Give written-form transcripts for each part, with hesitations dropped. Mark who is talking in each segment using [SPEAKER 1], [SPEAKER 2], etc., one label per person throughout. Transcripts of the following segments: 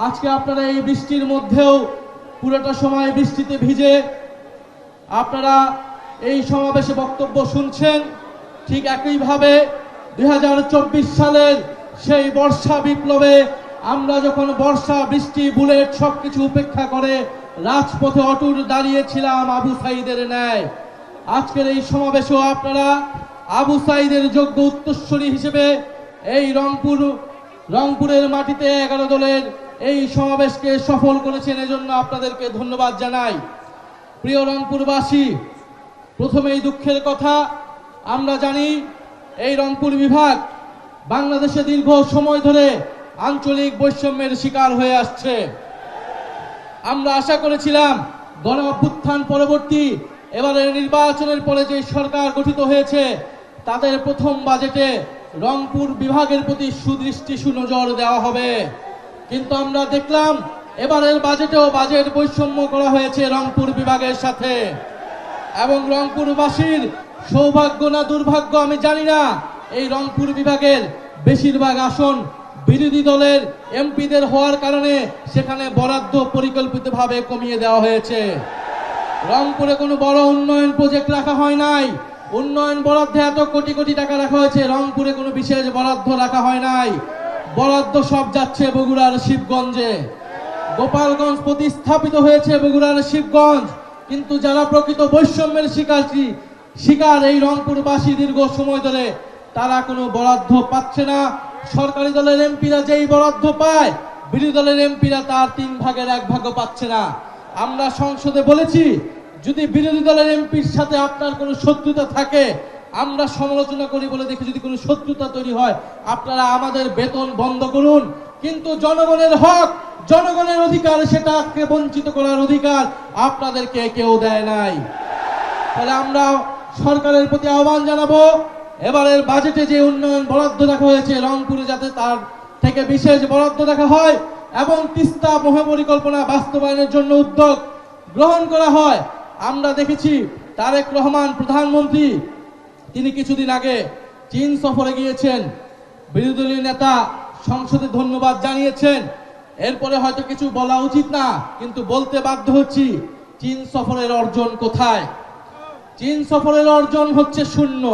[SPEAKER 1] আজকে আপনারা এই বৃষ্টির মধ্যেও পুরোটা সময় বৃষ্টিতে ভিজে আপনারা এই সমাবেশে বক্তব্য শুনছেন। ঠিক একইভাবে 2024 সালের সেই বর্ষা বিপ্লবে আমরা যখন বর্ষা বৃষ্টি বুলেট সবকিছু উপেক্ষা করে রাজপথে অটুট দাঁড়িয়েছিলাম আবু সাঈদের ন্যায়, আজকের এই সমাবেশেও আপনারা আবু সাঈদের যোগ্য উত্তরসূরি হিসেবে এই রংপুরের মাটিতে 11 দলের এই সমাবেশকে সফল করেছেন। এজন্য আপনাদেরকে ধন্যবাদ জানাই। প্রিয় রংপুরবাসী, প্রথমেই দুঃখের কথা, আমরা জানি এই রংপুর বিভাগ বাংলাদেশে দীর্ঘ সময় ধরে আঞ্চলিক বৈষম্যের শিকার হয়ে আসছে। আমরা আশা করেছিলাম গণ অভ্যুত্থান পরবর্তী এবারের নির্বাচনের পরে যে সরকার গঠিত হয়েছে তাদের প্রথম বাজেটে রংপুর বিভাগের প্রতি সুদৃষ্টি সুনজর দেওয়া হবে, কিন্তু আমরা দেখলাম এবারের বাজেটেও বাজেট বৈষম্য করা হয়েছে রংপুর বিভাগের সাথে। এবং রংপুরবাসীর সৌভাগ্য না দুর্ভাগ্য আমি জানি না, এই রংপুর বিভাগের বেশিরভাগ আসন বিরোধী দলের এমপিদের হওয়ার কারণে সেখানে বরাদ্দ পরিকল্পিতভাবে কমিয়ে দেওয়া হয়েছে। রংপুরে কোনো বড় উন্নয়ন প্রজেক্ট রাখা হয় নাই। উন্নয়ন বরাদ্দে এত কোটি কোটি টাকা রাখা হয়েছে, রংপুরে কোনো বিশেষ বরাদ্দ রাখা হয় নাই। বরাদ্দ সব যাচ্ছে বগুড়ার শিবগঞ্জে। গোপালগঞ্জ প্রতিস্থাপিত হয়েছে বগুড়ার শিবগঞ্জ, কিন্তু যারা প্রকৃত বৈষম্যের শিকার এই রংপুরবাসী দীর্ঘ সময় ধরে, তারা কোনো বরাদ্দ পাচ্ছে না। সরকারি দলের এমপিরা যেই বরাদ্দ পায়, বিরোধী দলের এমপিরা তার 3 ভাগের 1 ভাগও পাচ্ছে না। আমরা সংসদে বলেছি, যদি বিরোধী দলের এমপির সাথে আপনার কোনো শত্রুতা থাকে, আমরা সমালোচনা করি বলে দেখি, যদি কোনো শত্রুতা তৈরি হয় আপনারা আমাদের বেতন বন্ধ করুন, কিন্তু জনগণের হক, জনগণের অধিকার, সেটাকে বঞ্চিত করার অধিকার আপনাদেরকে কেউ দেয় নাই। তাহলে আমরা সরকারের প্রতি আহ্বান জানাবো, এবারের বাজেটে যে উন্নয়ন বরাদ্দ রাখা হয়েছে রংপুরে যাতে তার থেকে বিশেষ বরাদ্দ রাখা হয় এবং তিস্তা মহাপরিকল্পনা বাস্তবায়নের জন্য উদ্যোগ গ্রহণ করা হয়। আমরা দেখেছি তারেক রহমান প্রধানমন্ত্রী, তিনি কিছুদিন আগে চীন সফরে গিয়েছেন। বিরোধী দলীয় নেতা সংসদে ধন্যবাদ জানিয়েছেন। এরপরে হয়তো কিছু বলা উচিত না, কিন্তু বলতে বাধ্য হচ্ছি, চীন সফরের অর্জন কোথায়? চীন সফরের অর্জন হচ্ছে শূন্য।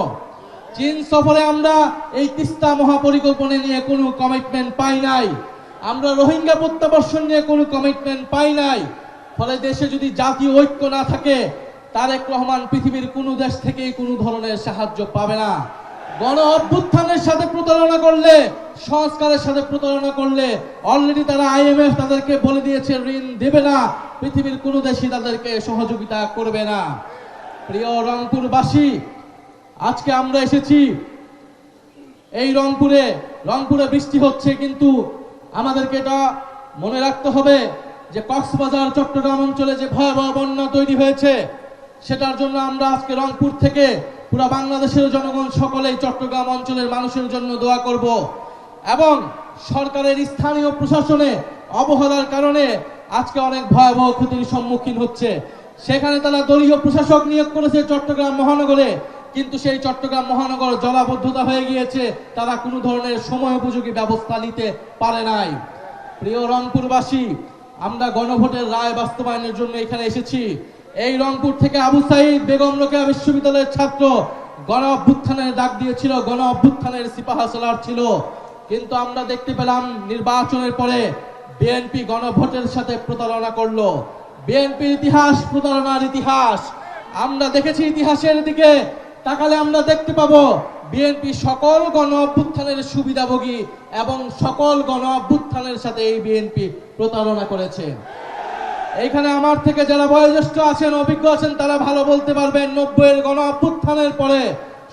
[SPEAKER 1] চীন সফরে আমরা এই তিস্তা মহাপরিকল্পনা নিয়ে কোনো কমিটমেন্ট পাই নাই, আমরা রোহিঙ্গা প্রত্যাবর্ষণ নিয়ে কোনো কমিটমেন্ট পাই নাই। ফলে দেশে যদি জাতীয় ঐক্য না থাকে, তারেক রহমান পৃথিবীর কোনো দেশ থেকেই কোনো ধরনের সাহায্য পাবে না। গণ অভ্যুত্থানের সাথে প্রতারণা করলে, সংস্কারের সাথে প্রতারণা করলে অলরেডি তারা IMF তাদেরকে বলে দিয়েছে ঋণ দেবে না, পৃথিবীর কোনো দেশই তাদেরকে সহযোগিতা করবে না। প্রিয় রংপুরবাসী, আজকে আমরা এসেছি এই রংপুরে বৃষ্টি হচ্ছে, কিন্তু আমাদেরকে এটা মনে রাখতে হবে যে কক্সবাজার চট্টগ্রাম অঞ্চলে যে ভয়াবহ বন্যা তৈরি হয়েছে, সেটার জন্য আমরা আজকে রংপুর থেকে পুরো বাংলাদেশের জনগণ সকলেই চট্টগ্রাম অঞ্চলের মানুষের জন্য দোয়া করব। এবং সরকারের স্থানীয় প্রশাসনে অবহেলার কারণে আজকে অনেক ভয়াবহ ক্ষতির সম্মুখীন হচ্ছে। সেখানে তারা দলীয় প্রশাসক নিয়োগ করেছে চট্টগ্রাম মহানগরে, কিন্তু সেই চট্টগ্রাম মহানগর জলাবদ্ধতা হয়ে গিয়েছে, তারা কোনো ধরনের সময় উপযোগী ব্যবস্থা নিতে পারে নাই। প্রিয় রংপুরবাসী, আমরা গণভোটের রায় বাস্তবায়নের জন্য এখানে এসেছি। এই রংপুর থেকে আবু সাঈদ বেগম রোকেয়া বিশ্ববিদ্যালয়ের ছাত্র গণ অভ্যুত্থানের ডাক দিয়েছিল, গণ অভ্যুত্থানের সিপাহসালার ছিল, কিন্তু আমরা দেখতে পেলাম নির্বাচনের পরে বিএনপি গণভোটের সাথে প্রতারণা করলো। বিএনপির ইতিহাস প্রতারণার ইতিহাস। আমরা দেখেছি ইতিহাসের দিকে তাকালে আমরা দেখতে পাবো বিএনপি সকল গণ অভ্যুত্থানের সুবিধাভোগী এবং সকল গণ অভ্যুত্থানের সাথে এই বিএনপি প্রতারণা করেছে। এইখানে আমার থেকে যারা বয়োজ্যেষ্ঠ আছেন, অভিজ্ঞ আছেন, তারা ভালো বলতে পারবেন, 90-এর গণ অভ্যুত্থানের পরে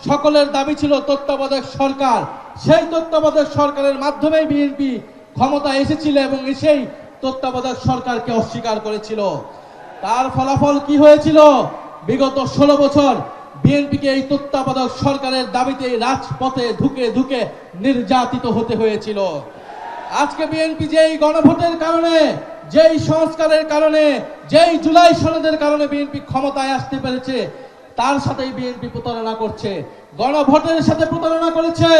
[SPEAKER 1] সকলের দাবি ছিল তত্ত্বাবধায়ক সরকার। সেই তত্ত্বাবধায়ক সরকারের মাধ্যমেই বিএনপি ক্ষমতা এসেছিল এবং সেই তত্ত্বাবধায়ক সরকারকে অস্বীকার করেছিল। তার ফলাফল কি হয়েছিল? বিগত 16 বছর বিএনপিকে এই তত্ত্বাবধায়ক সরকারের দাবিতে রাজপথে ধুকে ধুকে নির্যাতিত হতে হয়েছিল। আজকে বিএনপি যেই গণভোটের কারণে, যেই সংস্কারের কারণে, যেই জুলাই সনদের কারণে বিএনপি ক্ষমতায় আসতে পেরেছে, তার সাথেই বিএনপি প্রতারণা করছে। গণভোটের সাথে প্রতারণা করেছে,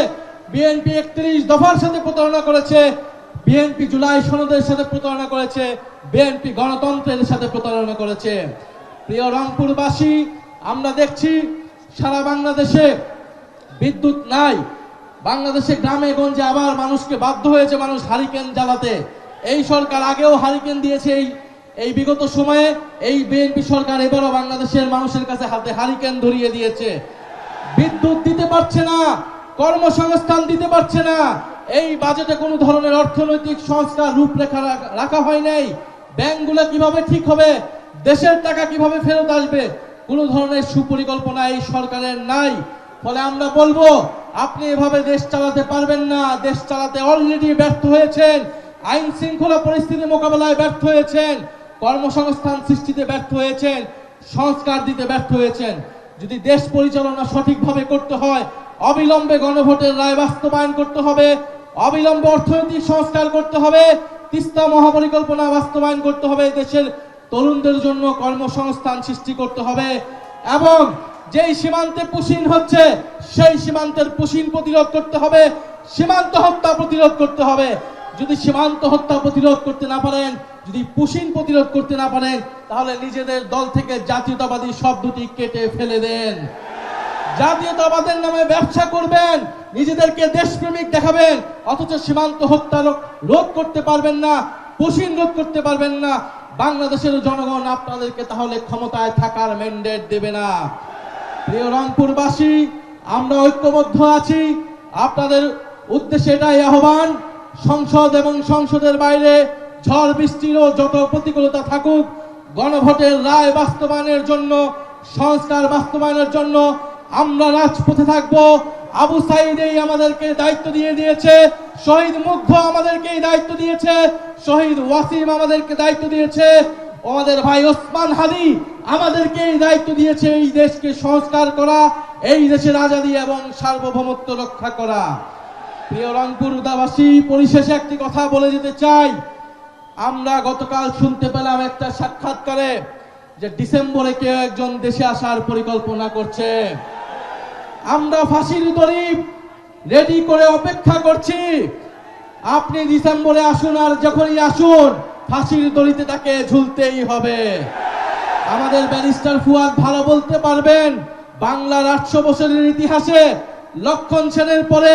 [SPEAKER 1] বিএনপি 31 দফার সাথে প্রতারণা করেছে, বিএনপি জুলাই সনদের সাথে প্রতারণা করেছে, বিএনপি গণতন্ত্রের সাথে প্রতারণা করেছে। প্রিয় রংপুরবাসী, আমরা দেখছি সারা বাংলাদেশে বিদ্যুৎ নাই। বাংলাদেশে গ্রামে গঞ্জে আবার মানুষকে বাধ্য হয়েছে মানুষ হারিকেন জ্বালাতে। এই সরকার আগেও হারিকেন দিয়েছে, এই বিগত সময়ে এই বিএনপি সরকার এবারও বাংলাদেশের মানুষের কাছে হাতে হারিকেন ধরিয়ে দিয়েছে। বিদ্যুৎ দিতে পারছে না, কর্মসংস্থান দিতে পারছে না। এই বাজেটে কোনো ধরনের অর্থনৈতিক সংস্কার রূপরেখা রাখা হয় নাই। ব্যাংকগুলো কিভাবে ঠিক হবে, দেশের টাকা কিভাবে ফেরত আসবে, কোনো ধরনের সুপরিকল্পনা এই সরকারের নাই। ফলে আমরা বলবো, আপনি এভাবে দেশ চালাতে পারবেন না। দেশ চালাতে অলরেডি ব্যর্থ হয়েছেন, আইন শৃঙ্খলা পরিস্থিতি মোকাবেলায় ব্যর্থ হয়েছেন, কর্মসংস্থান সৃষ্টিতে ব্যর্থ হয়েছেন, সংস্কার দিতে ব্যর্থ হয়েছেন। যদি দেশ পরিচালনা সঠিকভাবে করতে হয়, অবিলম্বে গণভোটের রায় বাস্তবায়ন করতে হবে, অবিলম্বে অর্থনৈতিক সংস্কার করতে হবে, তিস্তা মহাপরিকল্পনা বাস্তবায়ন করতে হবে, দেশের তরুণদের জন্য কর্মসংস্থান সৃষ্টি করতে হবে, এবং যেই সীমান্তে পুশিন হচ্ছে সেই সীমান্তের পুশিন প্রতিরোধ করতে হবে, সীমান্ত হত্যা প্রতিরোধ করতে হবে। যদি সীমান্ত হত্যা প্রতিরোধ করতে না পারেন, যদি পুশিন প্রতিরোধ করতে না পারেন, তাহলে নিজেদের দল থেকে জাতীয়তাবাদী শব্দটি কেটে ফেলে দেন। জাতীয়তাবাদের নামে ব্যবসা করবেন, নিজেদেরকে দেশপ্রেমিক দেখাবেন, অথচ সীমান্ত হত্যা রোধ করতে পারবেন না, পুশিন রোধ করতে পারবেন না। বাংলাদেশের জনগণ আপনাদেরকে তাহলে ক্ষমতায় থাকার ম্যান্ডেট দেবে না। প্রিয় রংপুরবাসী, আমরা ঐক্যবদ্ধ আছি। আপনাদের উদ্দেশ্যে এটাই আহ্বান, সংসদ এবং সংসদের বাইরে ঝড় বৃষ্টিরও যত প্রতিকূলতা থাকুক, গণভোটের রায় বাস্তবায়নের জন্য, সংস্কার বাস্তবায়নের জন্য আমরা রাজপথে থাকব। আবু সাইদ আমাদেরকে দায়িত্ব দিয়ে দিয়েছে, শহীদ মুগ্ধ আমাদেরকে দায়িত্ব দিয়েছে, শহীদ ওয়াসিম আমাদেরকে দায়িত্ব দিয়েছে, আমাদের ভাই ওসমান হাদি আমাদেরকে দায়িত্ব দিয়েছে এই দেশকে সংস্কার করা, এই দেশের আজাদী এবং সার্বভৌমত্ব রক্ষা করা। প্রিয় রংপুরবাসী, পরিশেষে একটি কথা বলে যেতে চাই। আমরা গতকাল শুনতে পেলাম একটা সাক্ষাৎকারে যে ডিসেম্বরে কেউ একজন দেশে আসার পরিকল্পনা করছে। আমরা ফাঁসির দড়ি রেডি করে অপেক্ষা করছি। আপনি ডিসেম্বরে আসুন, আর যখনই আসুন ফাঁসির দড়িতে তাকে ঝুলতেই হবে। আমাদের ব্যারিস্টার ফুয়াদ ভালো বলতে পারবেন, বাংলার 800 বছরের ইতিহাসে লক্ষণ সেনের পরে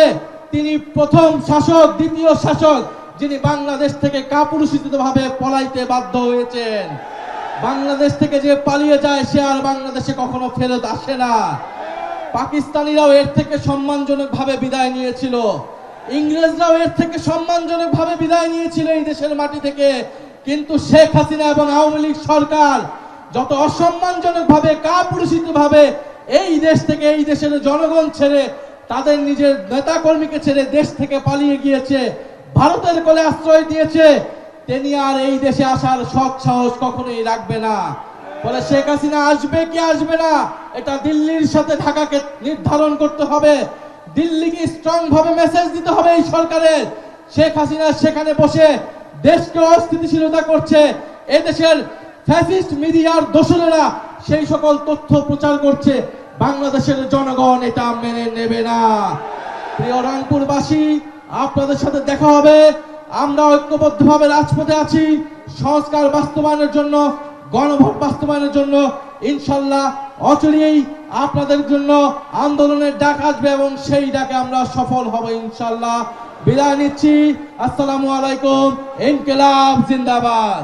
[SPEAKER 1] তিনি প্রথম শাসক, দ্বিতীয় শাসক যিনি বাংলাদেশ থেকে কাপুরুষিতভাবে পলাইতে বাধ্য হয়েছেন। বাংলাদেশ থেকে যে পালিয়ে যায় সে আর বাংলাদেশে কখনো ফেরত আসে না। পাকিস্তানিরাও এর থেকে সম্মানজনকভাবে বিদায় নিয়েছিল, ইংরেজরাও এর থেকে সম্মানজনকভাবে বিদায় নিয়েছিল এই দেশের মাটি থেকে। কিন্তু শেখ হাসিনা এবং আওয়ামী লীগ সরকার যত অসম্মানজনকভাবে, কাপুরুষিতভাবে এই দেশ থেকে, এই দেশের জনগণ ছেড়ে, তাদের নিজের নেতা কর্মীকে ছেড়ে দেশ থেকে পালিয়ে গিয়েছে, ভারতের কোলে আশ্রয় দিয়েছে, তিনি আর এই দেশে আসার সৎ সাহস কখনোই রাখবে না। ফলে শেখ হাসিনা আসবে কি আসবে না, এটা দিল্লির সাথে ঢাকাকে নির্ধারণ করতে হবে। দিল্লিকে স্ট্রং ভাবে মেসেজ দিতে হবে এই সরকারের। শেখ হাসিনা সেখানে বসে দেশকে অস্থিতিশীলতা করছে, এদেশের ফ্যাসিস্ট মিডিয়ার দোসরেরা সেই সকল তথ্য প্রচার করছে। বাংলাদেশের জনগণ এটা মেনে নেবে না। প্রিয় রংপুরবাসী, আপনাদের সাথে দেখা হবে। আমরা ঐক্যবদ্ধভাবে রাজপথে আছি সংস্কার বাস্তবায়নের জন্য, গণভোট বাস্তবায়নের জন্য। ইনশাল্লাহ অচিরেই আপনাদের জন্য আন্দোলনের ডাক আসবে এবং সেই ডাকে আমরা সফল হব ইনশাল্লাহ। বিদায় নিচ্ছি। আসসালামু আলাইকুম। ইনকিলাব জিন্দাবাদ।